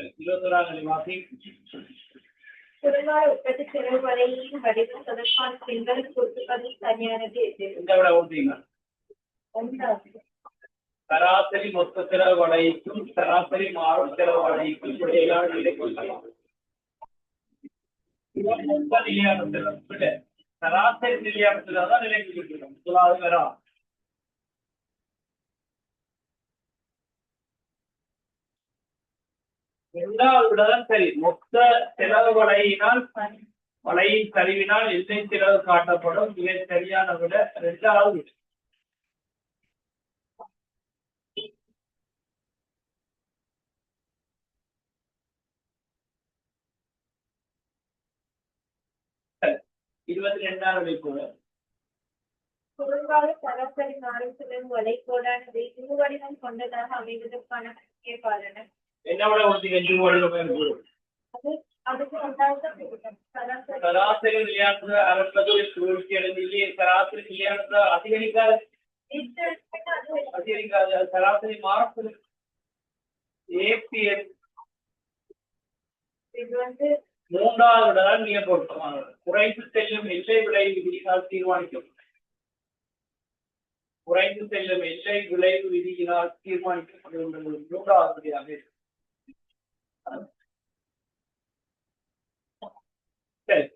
21ஆம் நிலைவாசி குறைவான உற்பத்தி செலவு வரையின் வடிவம் தொடர்பான பெண்கள் கொடுப்பது சரியானது இந்த விட ஓட்டிங்க சராசரி மொத்த செலவு வளைக்கும் சராசரி மாறும் செலவு வளைக்கும் இடையிலான நிலை கொள்ளலாம். நிலையான செலவு சராசரி நிலையான செலவு தான் நிலைக்கு இருக்கிறோம். முதலாவது வரா இரண்டாவது விடதான் சரி. மொத்த செலவு வலையின் சரிவினால் எல்லை செலவு காட்டப்படும். மிக சரியான விட இரண்டாவது. இருபத்தி இரண்டாவது கூட பொருளாதார சராசரி மாறும் செலவு வளைகோடானது இருவடிவம் கொண்டதாக அமைவதற்கான முக்கிய காரணம் என்ன விட சராசரி நிலையானது அரண்மனை சூழ்ச்சி அடைந்து சராசரி நிலையானது அதிகரிக்காது சராசரி மாறும் ஏபிஎஸ் இது வந்து மூன்றாவது மிக பொருத்தமானது. குறைந்து செல்லும் எல்லை விளைவு விதியினால் தீர்மானிக்கும். குறைந்து செல்லும் எல்லை விளைவு விதியினால் தீர்மானிக்கப்படுகின்றது. மூன்றாவது விதியாக இருக்கு. சரி,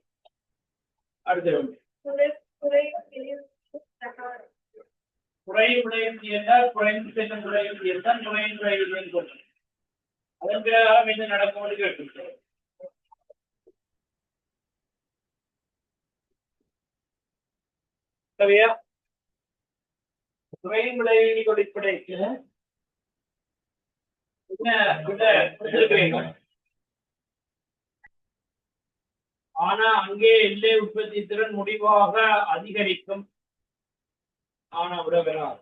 அடுத்த குறையும் விளைவு என்றால் குறைந்து செல்லும் விளைவு என்றால் குறையும் விளைவு அதன் பிரகாரம் என்ன நடக்கும் கேட்டு சரியா? குறையும் விளைவின் அடிப்படைக்கு ஆனா அங்கே எல்லை உற்பத்தி திறன் முடிவாக அதிகரிக்கும். ஆனா விட பெறாது.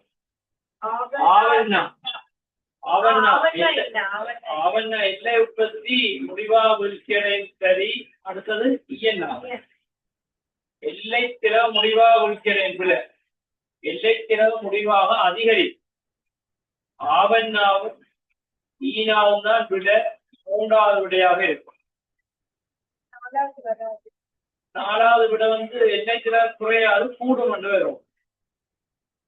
எல்லை உற்பத்தி முடிவாக வீழ்ச்சியடையும். சரி, அடுத்தது எல்லை திறவு முடிவாக வீழ்ச்சியடையும். எல்லை திறவு முடிவாக அதிகரிக்கும். ஆவண்ணாவும் ஈனாவும் தான் விட மூன்றாவது விடையாக இருக்கும். நாலாவது விட வந்து எல்லை திறவு குறையாது கூடும் என்று வரும்.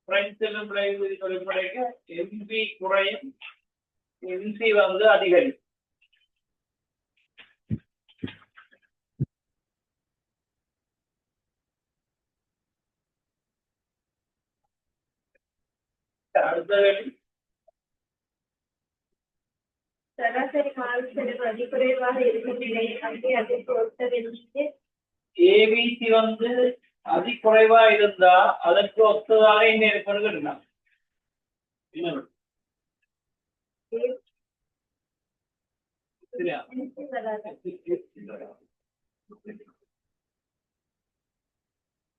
குறைந்து செல்லும் விளைவு தொழிற்படைக்கு எம்பி குறையும், எம்பி வந்து அதிகரிக்கும். சராசரி மாறும் செலவு அதிகுறைவாக இருக்கும் நிலையில் அங்கே அதற்கு ஒத்ததென்று ஏபிசி வந்து அதிகுறைவா இருந்தா அதற்கு ஒத்ததாக என்ன ஏற்படுகிறது?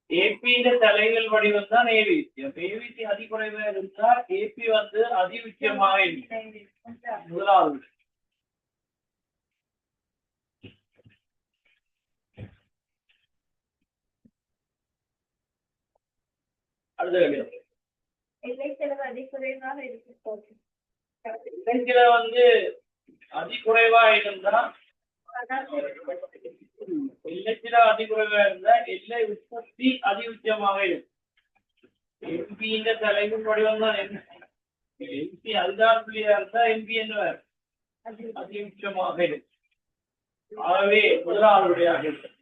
ஏபியின் தலைகள் வடிவம் தான் ஏபிசி. ஏபிசி அதிகுறைவா இருந்தால் ஏபி வந்து அதிஉச்சமாக இருக்கும். முதலாவது எல்லை செலவு அதிகுறைவாக இருக்கும். வந்து அதிகுறைவா இருந்தா எல்லைச்சில அதிகுறைவா இருந்தா எல்லை உற்பத்தி அதிஉச்சமாக இருக்கும். எம்பியின் தலைவின் வடிவம் தான் என்ன? எம்பி அதுதான் புள்ளியா இருந்தா எம்பி என்ன அதிஉச்சமாக இருக்கும். ஆகவே முதலாவதுடையாக இருக்கும்.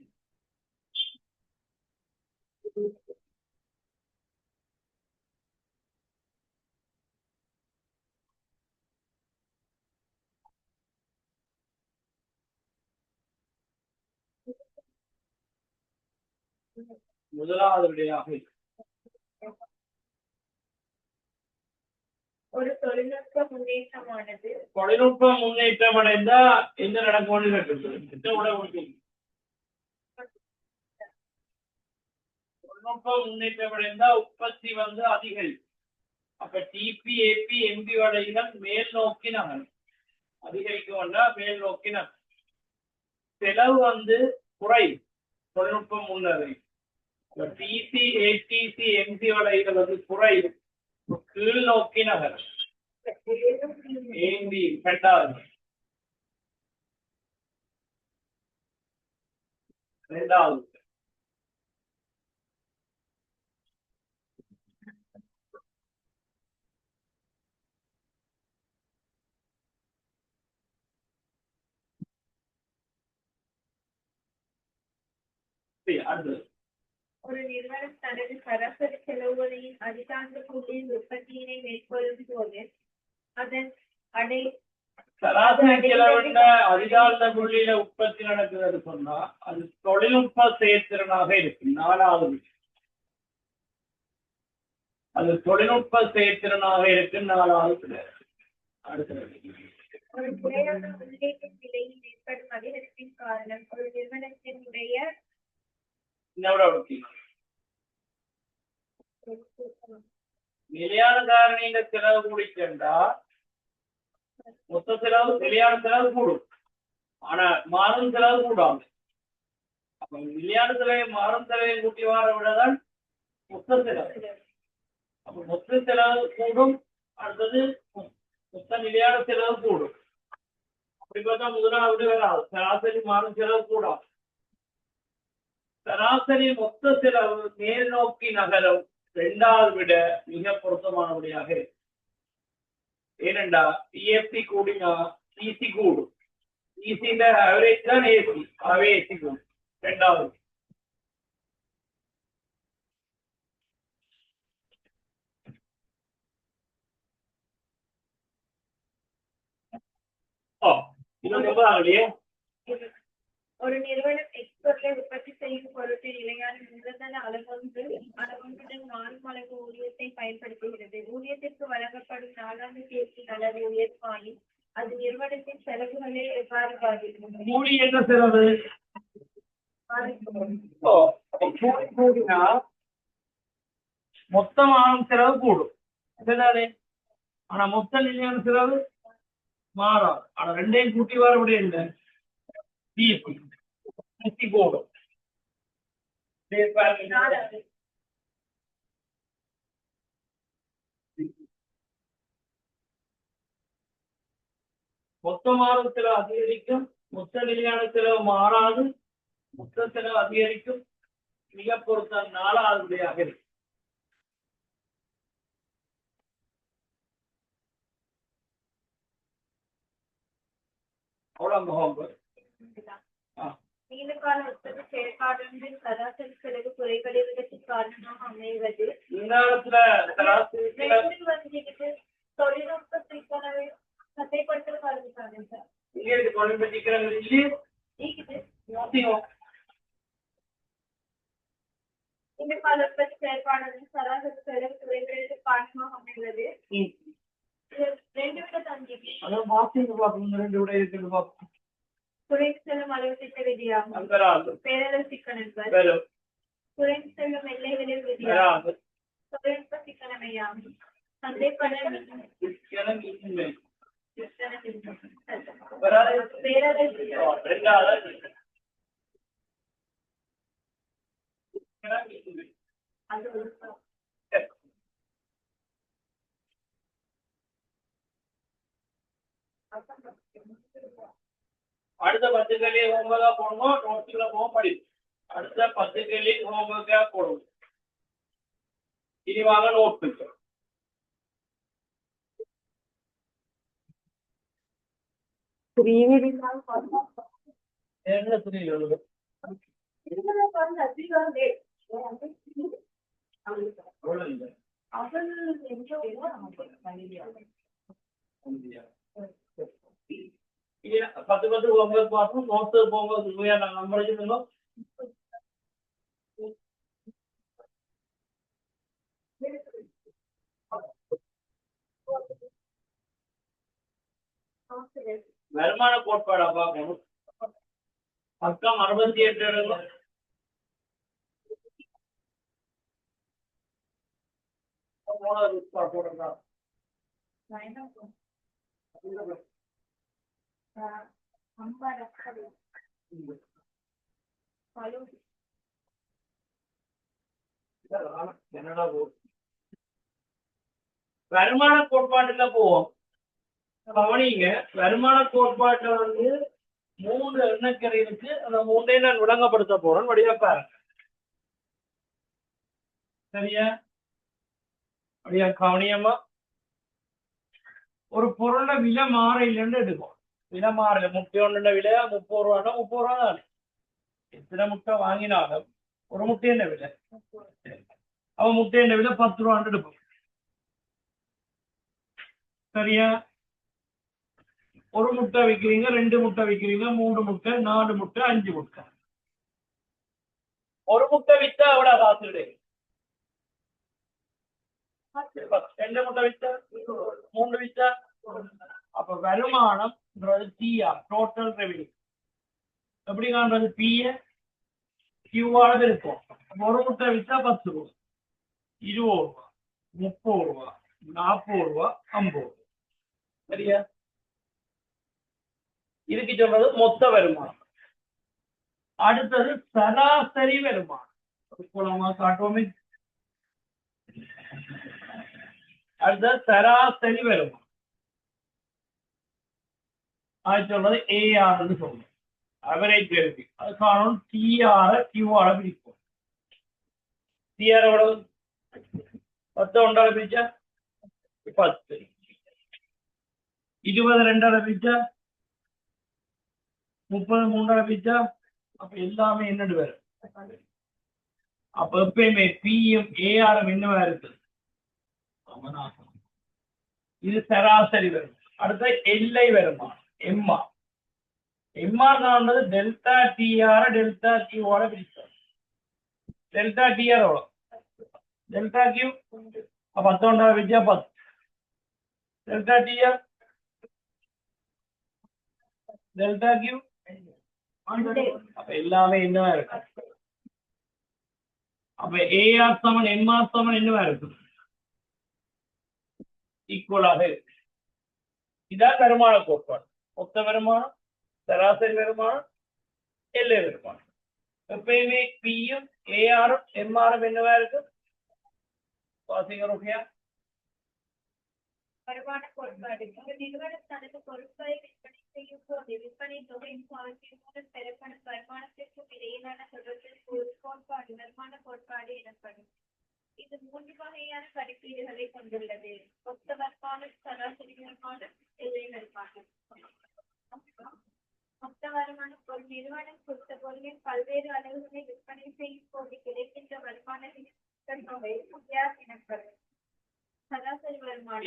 முதலாவது விடையாக ஒரு தொழில்நுட்ப முன்னேற்றமானது முன்னேற்றம் அடைந்தா என்ன நடக்கும்னு தொழில்நுட்ப முன்னேற்றம் அடைந்தா உற்பத்தி வந்து அதிகரிக்கும். அப்ப டிபி ஏபி எம்பி வடைகள் மேல் நோக்கி நகரும். அதிகரிக்கும்னா மேல் நோக்கி நகரும். செலவு வந்து குறையும். தொழில்நுட்பம் முன்னேறி டிசி ஏடிசி எம்பி வடைகள் வந்து குறையும். கீழ் நோக்கி நகரும். ஏம்பி இரண்டாவது இரண்டாவது அடுத்தது ஒரு நிறுவனம் தனது சராசரி செலவுகளின் அதிகாந்த புள்ளியில் உற்பத்தியினை மேற்கொள்ளும் போது அதன் அடை சராசரி செலவின அதிகார புள்ளியில உற்பத்தி நடக்குதுன்னு சொன்னா அது தொழில்நுட்ப செயற்திறனாக இருக்கு. நாலாவது அது தொழில்நுட்ப செயற்திறனாக இருக்கு. நாலாவது அடுத்தது ஒரு முறையான முதலீட்டு விலையில் ஏற்படும் அதிகரிப்பின் காரணம் ஒரு நிறுவனத்தினுடைய நிலையான காரணியில செலவு கூடிச்சா மொத்த செலவு நிலையான செலவு கூடும். ஆனா மாறும் செலவு கூடாது. அப்ப நிலையான செலவை மாறும் செலவை கூட்டி வார விடதான் மொத்த செலவு. அப்ப மொத்த செலவு கூடும். அடுத்தது மொத்த நிலையான செலவு கூடும். அப்படி பார்த்தா முதலாவது வராது. சராசரி மாறும் செலவு கூடாது. சராசரி மொத்த செலவு மேல் நோக்கி நகரம் இரண்டாவது விட மிக பொருத்தமானபடியாக இருக்கு. ஏனென்றா இஎஃப்டி கூடினா இசி கூடும். இசில ஆவரேஜ் தான் ஏசி. அவே ஏசி கூடும். இரண்டாவது ஒரு நிறுவனம் எக்ஸ்போர்ட்டை உற்பத்தி செய்யும் பொருட்டு நிலையான மூலதன அளவொன்றுடன் மாறும் அளவு ஊதியத்தை பயன்படுத்துகிறது. ஊதியத்திற்கு வழங்கப்படும் நாளாந்து சேர்க்கை அளவு உயர்வாயின் அது நிறுவனத்தின் செலவுகளை எவ்வாறு பாதிக்கும்? என்ன செலவு மொத்தமான செலவு கூடும். ஆனா மொத்த நிலையான செலவு மாறாது. ஆனா ரெண்டையும் கூட்டி வர முடியல கூடும். மொத்தமான செலவு அதிகரிக்கும். மொத்த நிலையான செலவு மாறாது. மொத்த செலவு அதிகரிக்கும். மிக பொருத்தம் நாலாவதுடையாக இருக்கு. நீண்டகால உற்பத்தி செயற்பாடுகளின் சராசரி செலவு குறைபடுவதற்கு காரணமாக அமைவது தொழில்நுட்ப சிக்கலை சட்டைப்படுத்த ஆரம்பித்தாங்க சார். நீண்டகால உற்பத்தி செயற்பாடுகளின் சராசரி செலவு குறைபடுவதற்கு காரணமாக அமைவது ரெண்டு விட தங்கி குறைந்து செல்லும் அளவு திட்ட விதியாகும். பேரளவு சிக்கனங்கள் குறைந்து செல்லும் எல்லை விளைவு விதியாகும். தொழில்நுட்ப சிக்கனமையாகும். சந்தைப்பட அடுத்த 10 கேள்வி ஹோம்வொர்க்கா போடணும். நோட்ஸ்ல போக படிக்கும். அடுத்த 10 கேள்வி ஹோம்வொர்க்கா போடணும். இனிவாக நோட் பிடிக்கும். பத்து ஹோம்வொர்க் பார்க்கணும். நோட்ஸ் போகும்போது நாங்கள் படிச்சிருந்தோம். வருமான கோட்பாடா பார்க்கணும். பக்கம் 68 இடங்கள் போடுறா. வருமான கோட்பாட்டுல போவோம். கவனிங்க, வருமான கோட்பாட்டுல வந்து மூன்று எண்ணக்கரை இருக்கு. அந்த மூன்றையும் நான் விளங்கப்படுத்த போறேன். வடிவா பாருங்க. சரியா? அப்படியா கவனியமா? ஒரு பொருளை விலை மாறையிலன்னு எடுக்கும். விலை மாறல. முட்டை ஒன்று விலை 30 ரூபான்னா 30 ரூபா தானே. எத்தனை முட்டை வாங்கினாலும் ஒரு முட்டை என்ன விலை? அவன் முட்டை என்ன விலை 10 ரூபான்னு எடுக்கும். சரியா? ஒரு முட்டை விற்கிறீங்க, 2 முட்டை விற்கிறீங்க, 3 முட்டை, 4 முட்டை, 5 முட்டை. ஒரு முட்டை வித்தா எவ்வளவு காசு கிடைக்கும்? 2 முட்டை வித்தா, 3 வித்தா, அப்ப வருமானம் டோட்டல் ரெவன்யூ எப்படி காண்றது? பிஏ கியூவாக இருக்கும். ஒரு முட்டை வித்தா 10 ரூபா, 20 ரூபா, 30 ரூபா, 40 ரூபா, 50 ரூபா. சரியா? இதுக்கு சொல்றது மொத்த வருமானம். அடுத்தது சராசரி வருமானம். காட்டுவோமே. அடுத்த சராசரி வருமானம் அது சொல்றது ஏஆர்னு சொல்றோம். Average revenue. அது காரணம் டிஆர் கியூஆர் பிரிப்போம். டிஆர் எவ்வளவு? 10 ஒன்றால பிரிச்சா 10, 20 ரெண்டால பிரிச்சா 30 மூன்றால பிரிச்சா அப்ப எல்லாமே என்னடு வேறு. அப்ப எப்பயுமே பிஎம் ஏஆர்எம் என்னவா இருக்கு? இது சராசரி வரும். அடுத்த எல்லை வருமானம் எம்ஆர். எம்ஆர் தான் டெல்டா டிஆர் டெல்டா கியூஆர் பிரிப்போம். டெல்டா டிஆர் எவ்வளவு? டெல்டா கியூ 10 ஒன்றால பிரிச்சா 10. டெல்டா டிஆர் டெல்டா கியூ அப்ப எல்லாமே என்னவா இருக்கு? அப்ப ஏஆர் சமன் எம்ஆர் சமன் என்னவா இருக்கு? ஈக்குவலாக இருக்கு. இதான் வருமான கோட்பாடு. மொத்த வருமானம், சராசரி வருமானம், எல்லை வருமானம். எப்பயுமே பியும் ஏஆரும் எம்ஆரும் என்னவா இருக்கு? வாசிங்க. வருமான கோட்பாடு. ஒரு நிறுவனம் தனது பொருட்களை விற்பனை செய்யும் போது விற்பனை தொகையின் மூலம் பெறப்படும் வருமானத்திற்கும் இடையிலான தொடர்பு ஒரு கோட்பாடு வருமான கோட்பாடு எனப்படும். இது 3 வகையான கணக்கீடுகளை கொண்டுள்ளது. மொத்த வருமானம், சராசரி வருமானம், எல்லை வருமானம். மொத்த வருமானம் ஒரு நிறுவனம் கொடுத்த பொருளின் பல்வேறு அளவுகளை விற்பனை செய்யும் போது கிடைக்கின்ற வருமானத்தின் தொகை எனப்படும். சராசரி வருமானம்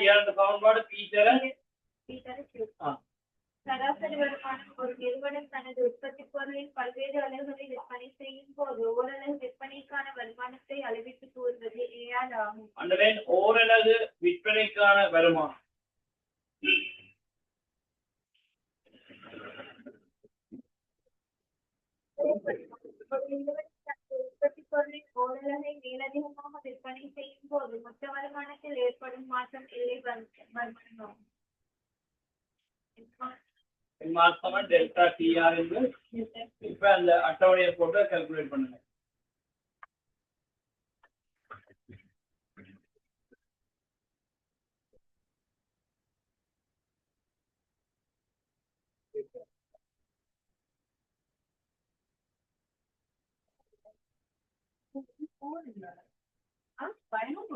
சராசரி வருமானம் ஒரு நிறுவனம் தனது உற்பத்தி பொருளின் பல்வேறு அளவுகளை விற்பனை செய்யும் போது ஓரளவு விற்பனைக்கான வருமானத்தை அளவிட்டு கூறுவது ஏஆர் ஆகும். ஓரளவு விற்பனைக்கான வருமானம் உற்பத்தி பொருளின் ஓரளவை மேலதிகமாக விற்பனை செய்யும் போது மொத்த வருமானத்தில் ஏற்படும் மாற்றம் எல்லை வருமானம். டெல்டா டிஆர் என்று இப்ப அந்த அட்டவணையை போட்டு கால்குலேட் பண்ணுங்க. பயணம்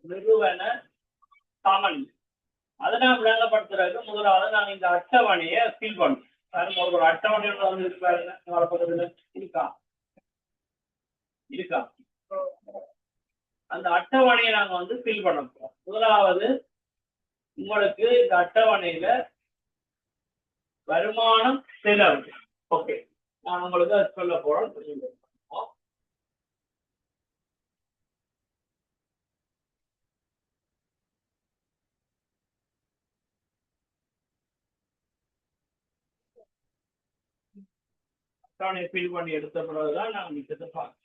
நிறுவன சமன். அதை நான் விளங்கப்படுத்துறதுக்கு முதலாவது நாங்க இந்த அட்டவணையை ஃபில் பண்ணோம். ஒரு அட்டவணை வந்து பாருங்க, இருக்கா இருக்கா அந்த அட்டவணையை நாங்க வந்து ஃபில் பண்ண போறோம். முதலாவது உங்களுக்கு இந்த அட்டவணையில வருமானம் செலவு. ஓகே, நான் உங்களுக்கு அது சொல்ல போறேன். அட்டவணையை ஃபில் பண்ணி எடுத்த பிறகுதான் நாங்கள் மிச்சத்தை பார்க்கணும்.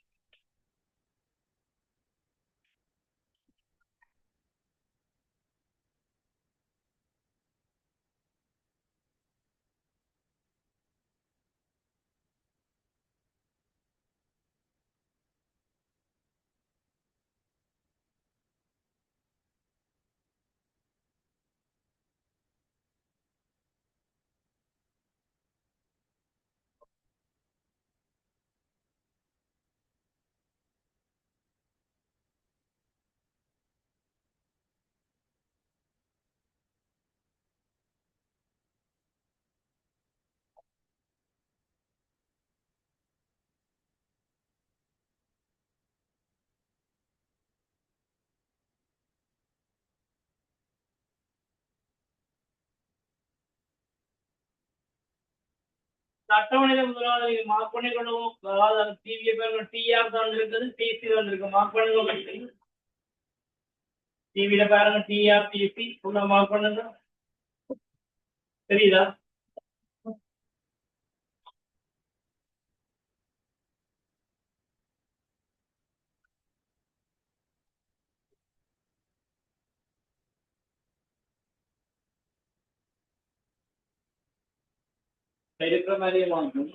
அட்டவணையில முதலாவது நீங்க மார்க் பண்ணிக்கணும். அதாவது அந்த டிவியை பேர் டிஆர் தான் இருக்குது, டிசி தான் இருக்கு. மார்க் பண்ணுங்க. டிவியில பாருங்க டிஆர் டிசி ஃபுல்லா மார்க் பண்ணுங்க. தெரியுதா? இருக்கிற மாதிரியே வாங்கும்.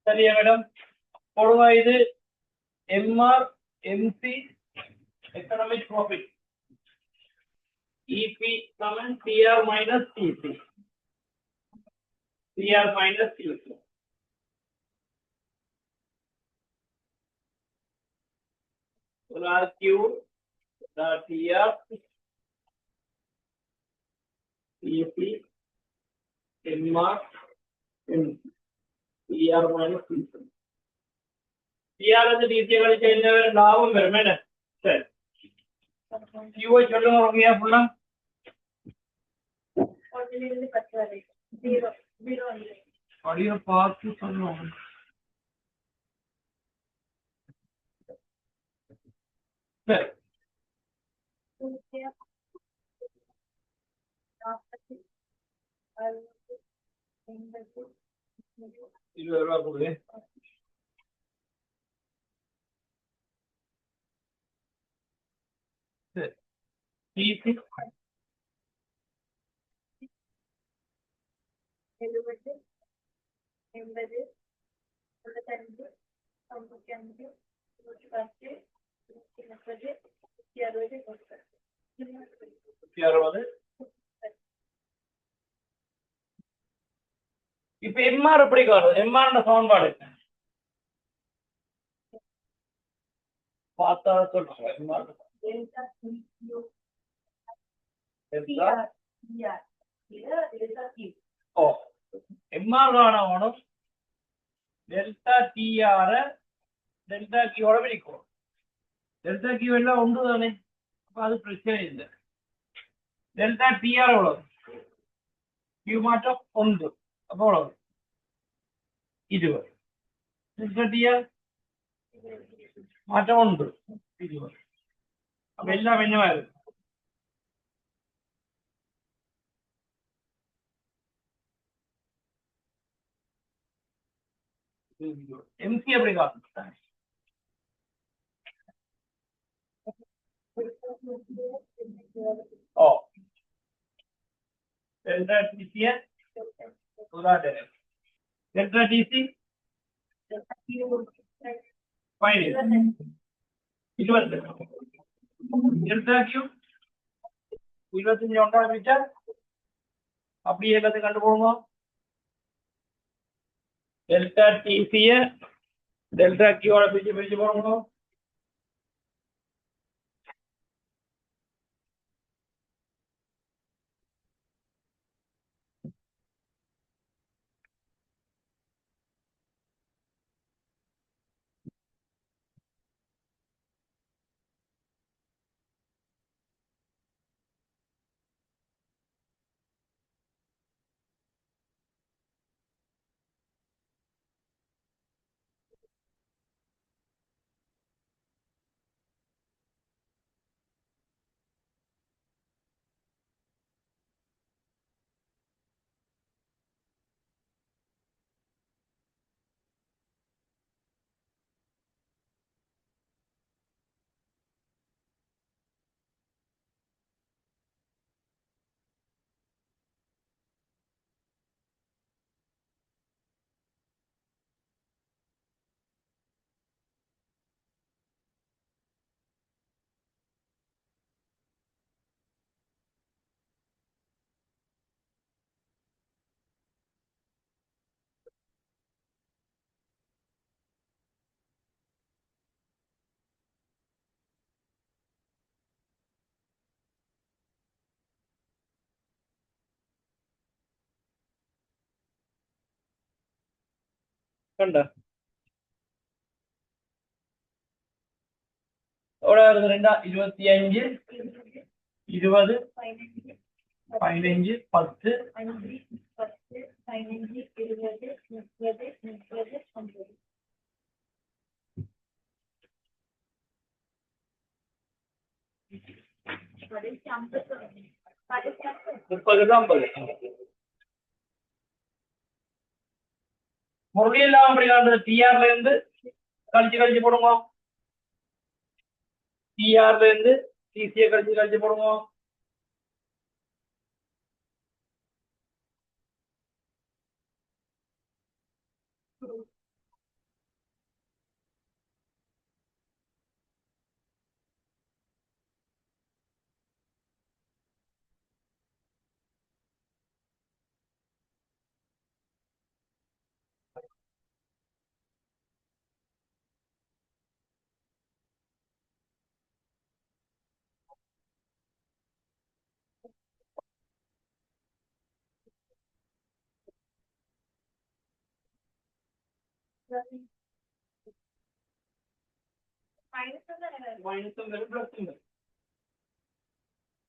சரியா மேடம்? பொதுவா இது MR MC economic profit, EP சமன் TR minus TC, TR minus TC. Q TR EP MR TR minus TR and DC change லாபம் வரும். சரி, Q சொல்லுங்க ரம்யா ஃபுல்லா. 1 இருந்து 10 வரை 0 0 படிய பார்த்து சொல்லுங்க. சரி, 40 60 80 20 ரூபாய் கொடுங்க. சரி, DC 70 80 95 95 110 130 160 60. இப்ப எம்ஆர் எப்படி காணும்? எம்ஆர் சமன்பாடு பார்த்தா சொல்லுங்க. எம்ஆர் ஓ எம்ஆர் காணவனும் டெல்டா டிஆர டெல்டா கியோட பிரிக்கும். டெல்டா கியூ எல்லாம் ஒன்று தானே, அப்ப அது பிரச்சனை இல்லை. டெல்டா டிஆர் எவ்வளவு? கியூ மாற்றம் 1, அப்போ எவ்வளவு? 20. டெல்டா டிஆர் மாற்றம் 1, 20. அப்ப எல்லாம் என்னவா இருக்கு? எம்சி எப்படி காணும்? ஓ டெல்டா டிசிய டெல்டா டிசி 20. டெல்டா கியூ 25 ஒன்றாம் மீட்டர். அப்படியே எல்லாத்தையும் கண்டுபிடுங்க. டெல்டா டிசிய டெல்டா கியூட பிரிச்சு போடுங்க. கண்டா எவ்வளவு வருது? 25, 20, 15, 10. 5, 10, 15, 20, 30, 30, 50. கடைசி 50. கடைசி 50. 30 தான் 50. முரளியெல்லாம் அப்படி காண்றது. டிஆர்ல இருந்து கழிச்சு போடுங்க. டிஆர்ல இருந்து டிசியை கழிச்சு போடுங்க. மைனஸ் தானே? மைனஸும் வரும் பிளஸும் வரும்.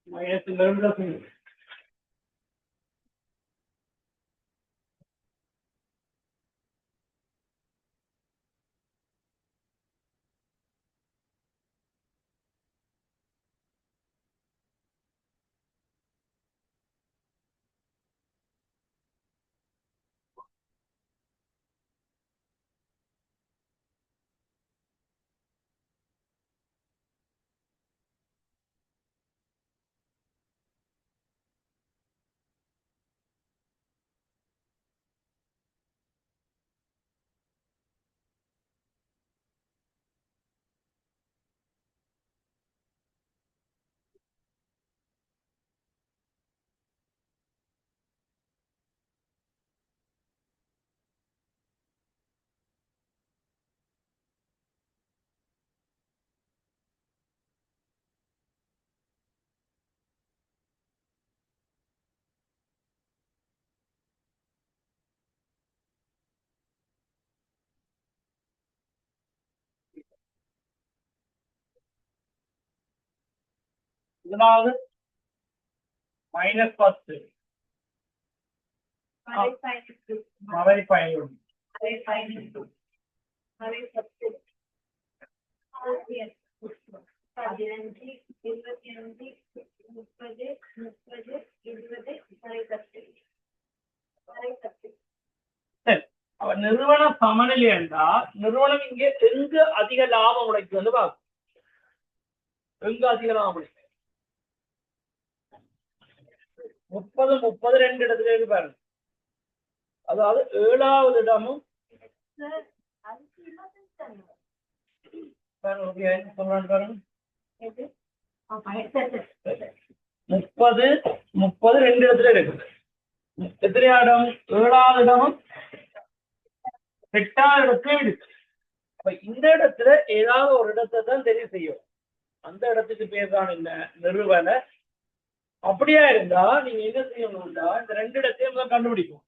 மைனஸும் வரும் பிளஸும் வரும். முதலாவது -10 மறை பயணித்து மறை பயனும் மறை பயணித்து மறை 10 15 25 25 30 30 20 மறை 10 மறை 10. சரி. அப்ப நிறுவன சமநிலை என்றால் நிறுவனம் இங்க எங்கு அதிக லாபம் உழைக்குதுன்னு பார்க்கும். எங்க அதிக லாபம் உழைக்கும் 30 30 2 இடத்துல இருக்கு பாருங்க. அதாவது 7வது இடமும் பாருங்க 30 30 2 இடத்துல இருக்குது. எத்தனை இடம்? 7வது இடமும் 8வது இடத்துல இருக்கு. அப்ப இந்த இடத்துல ஏதாவது ஒரு இடத்தை தான் தெரிவு செய்யும். அந்த இடத்துக்கு பேர் தான் என்ன? நிறுவன. அப்படியா இருந்தா நீங்க என்ன செய்யணும்னா இந்த 2 இடத்தையும் தான் கண்டுபிடிக்கும்.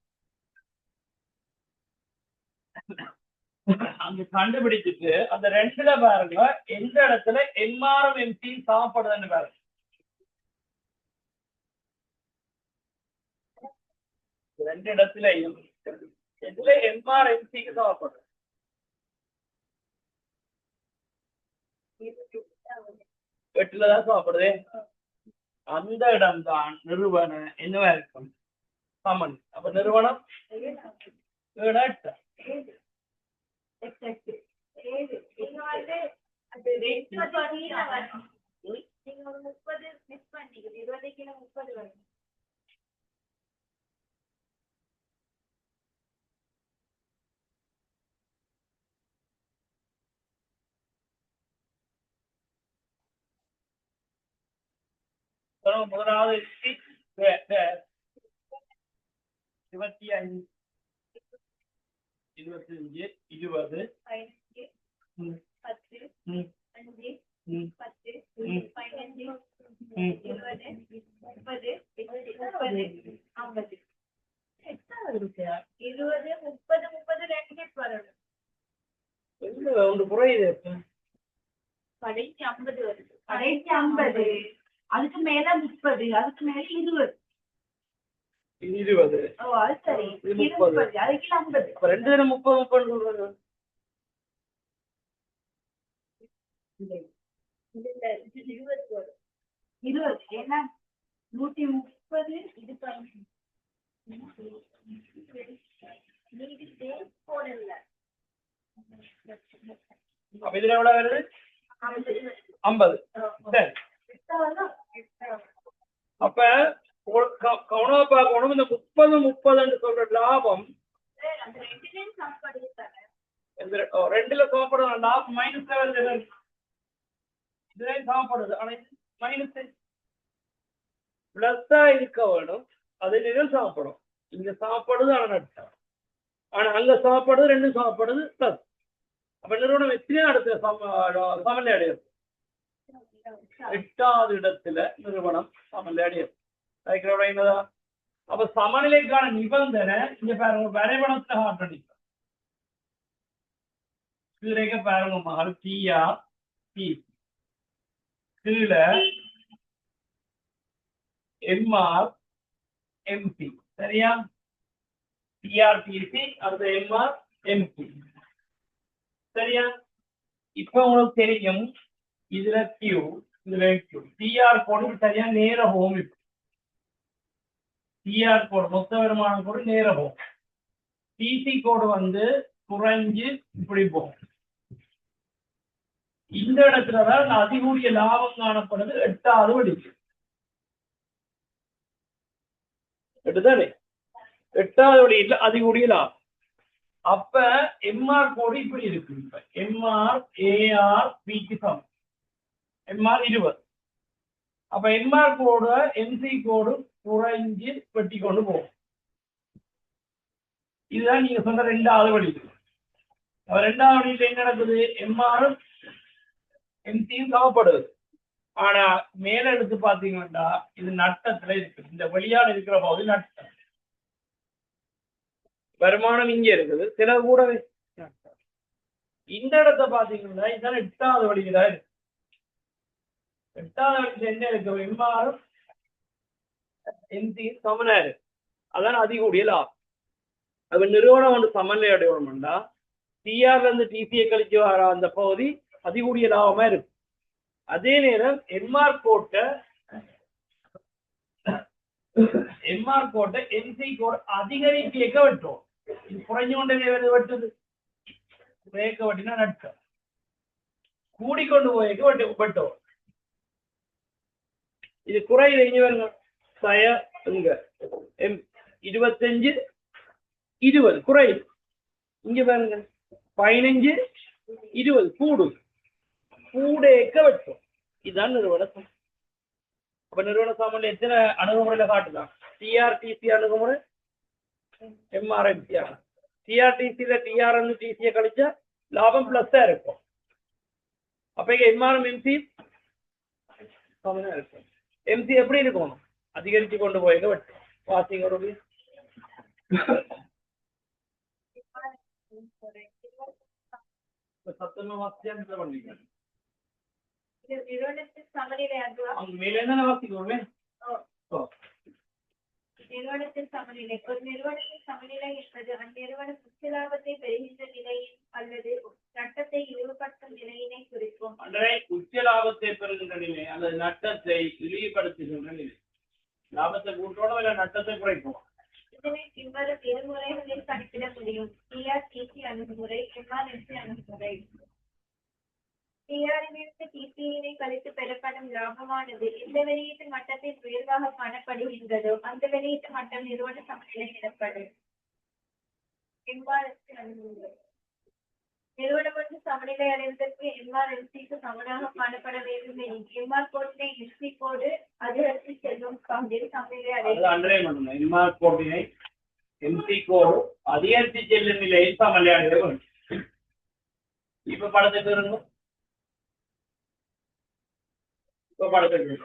அங்க கண்டுபிடிச்சிட்டு அந்த 2ல பாருங்க எந்த இடத்துல எம்ஆர்எம் எம்சி சாப்பிடுதுன்னு பாருங்க. ரெண்டு இடத்துலயும் எதுல எம்ஆர் எம்சிக்கு சாப்பிடுது? எட்டுலதான் சாப்பிடுது. அந்த இடம் தான் நிறுவன என்னவா இருக்கும்? சமன். அப்ப நிறுவனம் 7 8 முதலாவது 25 25 20 கடைசி 50 வருது. கடைசி 50 அதுக்கு மேல 30 அதுக்கு மேல 20. 20 ஓ அது சரி. 30 அதுக்கு 50. அப்ப 2 30 30 சொல்றாங்க. இல்ல 20 வரும். 20 ஏன்னா 130 இது பண்ணி நீங்க டேட் போடல. அப்ப இதுல எவ்வளவு வருது? 50. சரி. அப்ப கவனமா பார்க்கணும். இந்த 30 30 சொல்ற லாபம் ரெண்டுல சாப்பிடுறது லாபம் -7 இதுலயும் சாப்பிடுது. ஆனா மைனஸ் பிளஸ்ஸா இருக்க வேணும். அது நிழல் சாப்பிடும். இங்க சாப்பிடுது ஆனா நட்டம். ஆனா அங்க சாப்பிடுறது ரெண்டும் சாப்பிடுது பிளஸ். அப்ப நிறுவனம் எத்தனை இடத்துல சமநிலை அடையும்? 8வது இடத்துல நிறுவனம் சமநிலை அடையும். என்னதான்? அப்ப சமநிலைக்கான நிபந்தனை இங்க பாருங்க வரைபடத்துல காட்டணும். கீழே பாருங்க மகள் டிஆர் பி கீழே எம்ஆர் எம்பி. சரியா? டிஆர்பிசி அடுத்த எம்ஆர் எம்பி. சரியா? இப்ப உங்களுக்கு தெரியும் இதுல கியூ இதுல கியூ. டிஆர் கோடு சரியா நேர ஹோம். இப்ப டிஆர் கோடு மொத்த வருமானம் கோடு நேர ஹோம். பிசி கோடு வந்து குறைஞ்சு இப்படி போகும். இந்த இடத்துலதான் அதிகூடிய லாபம் காணப்படுது. 8வது வடிக்கு 8வது வழியில அதிகூடிய லாபம். அப்ப எம்ஆர் கோடு இப்படி இருக்கு. இப்ப எம்ஆர் ஏஆர் பிக்கு சமம். எம்ஆர் 20. அப்ப எம்ஆர் கோடு எம்சி கோடு குறைஞ்சு வெட்டி கொண்டு போகும். இதுதான் நீங்க சொன்ன 2வது வழி. 2வது வழியில என்ன நடக்குது? எம்ஆரும் எம்சியும் சமப்படுது. ஆனா மேல எடுத்து பாத்தீங்கன்னா இது நட்டத்துல இருக்கு. இந்த வெளியால இருக்கிற போது நட்டம். வருமானம் இங்க இருக்குது. சில கூட இந்த இடத்தை பாத்தீங்கன்னா இதுதான் 8வது வழியில இருக்கு. 8வது என்ன இருக்கு எம்ஆரும் எம்சி சமனாரு அதான் அதிகூடிய லாபம் அப்ப நிறுவனம் வந்து சமநிலை அடையணும்னா டிஆர்ல இருந்து டிசியை கழிச்சு வர அந்த பகுதி அதிகூடிய லாபமா இருக்கு அதே நேரம் எம்ஆர் கோட்டை என்சி கோட் அதிகரிக்க வெட்டும் இது குறைஞ்சோண்டே வெட்டுது வேக்க வட்டினா நட்டம் கூடிக்கொண்டு போய்க்க வெட்டும் இது குறையுது இங்க வருங்க சய இங்க 25 20 குறையுது இங்க பாருங்க 15 20 கூடேக்க வெட்டும் இதுதான் நிறுவன அப்ப நிறுவன சாமான்ல எத்தனை அணுகுமுறையில காட்டுதான் டிஆர்டிசி அணுகுமுறை எம்ஆர்எம்சி டிஆர்டிசியில டிஆர் டிசியை கழிச்சா லாபம் பிளஸ்ஸா இருக்கும் அப்ப இங்க எம்ஆர்எம் எம்சி இருக்கும் எம்சி எப்படி இருக்கும் அதிகரிச்சு கொண்டு போய் வெட்டும் வாசிங்க ஒரு சத்தமா வாசிச்சா பண்ணிக்க நிறுவனத்தின் சமநிலை மேலே தானே வாசிக்கோமே நிறுவனத்தின் சமநிலை ஒரு நிறுவனத்தின் சமநிலை என்பது அந்நிறுவனம் உச்ச லாபத்தை பெறுகின்ற நிலையின் அல்லது நட்டத்தை இழிவுபடுத்தும் நிலையினை குறிக்கும் உச்ச லாபத்தை பெறுகின்ற நிலை அல்லது நட்டத்தை இழிவுபடுத்துகின்ற நிலை லாபத்தை கூட்டணும் இல்ல நட்டத்தை குறைக்கும் இதனை பின்வரும் இரு முறைகளில் கணக்கிட முடியும் டிஆர்டிசி அணுகுமுறை எம்ஆர்எம்சி அணுகுமுறை டிஆரிலிருந்து டிசியினை கழித்து பெறப்படும் லாபமானது எந்த வெளியீட்டு மட்டத்தின் உயர்வாக காணப்படுகின்றதோ அந்த வெளியீட்டு மட்டம் நிறுவன சமநிலை எனப்படும் எம்ஆர்எம்சி அணுகுமுறை நிறுவனம் ஒன்று சமநிலை அடைவதற்கு எம்ஆர்எம்சிக்கு சமனாக காணப்பட வேண்டும் எனில் எம்ஆர் கோட்டினை எஸ்சி கோடு அதிகரித்து செல்லும் பகுதியில் சமநிலை அடையும் எம்ஆர் கோட்டினை எம்சி கோடு அதிகரித்து செல்லும் நிலையில் சமநிலை அடைய வேண்டும் இப்ப படத்துக்கு இருங்க படத்துக்கு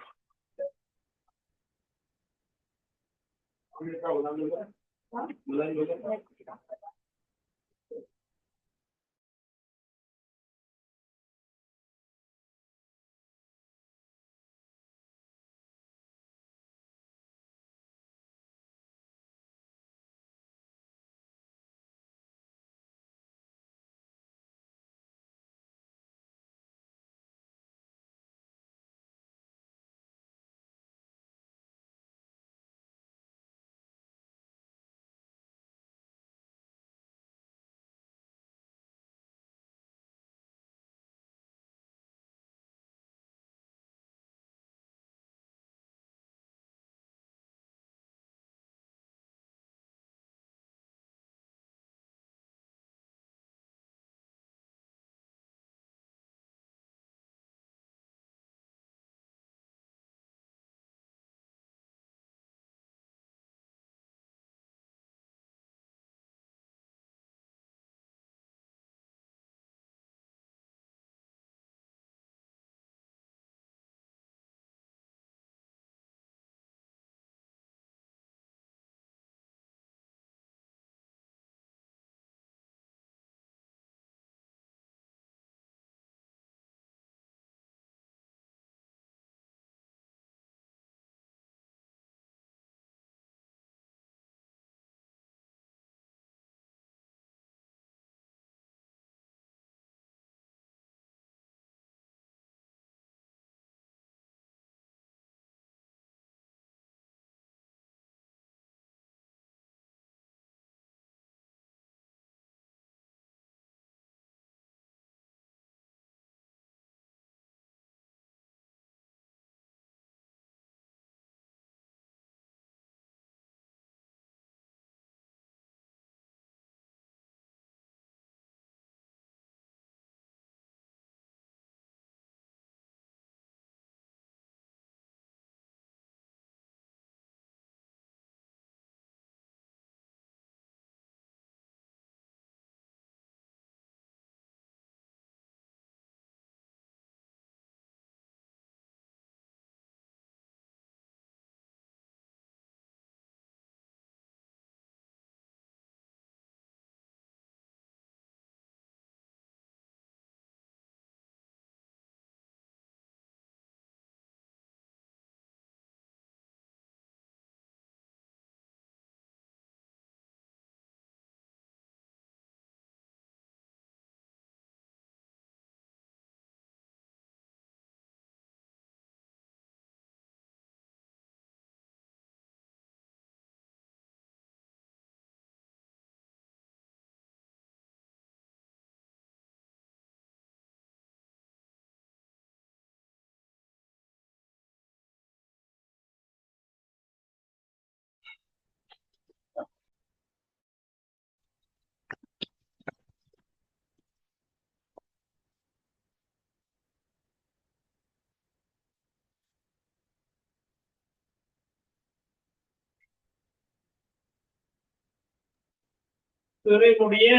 துறையினுடைய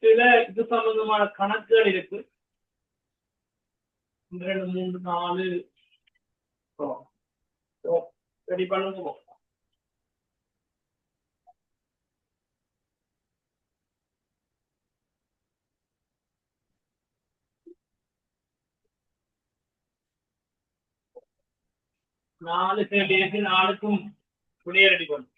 சில இது சம்பந்தமான கணக்குகள் இருக்கு. 2 3 4 ரெடி பண்ணுவோம். நாலு டேஸ் 4க்கும் விடைய ரெடி பண்ணும்.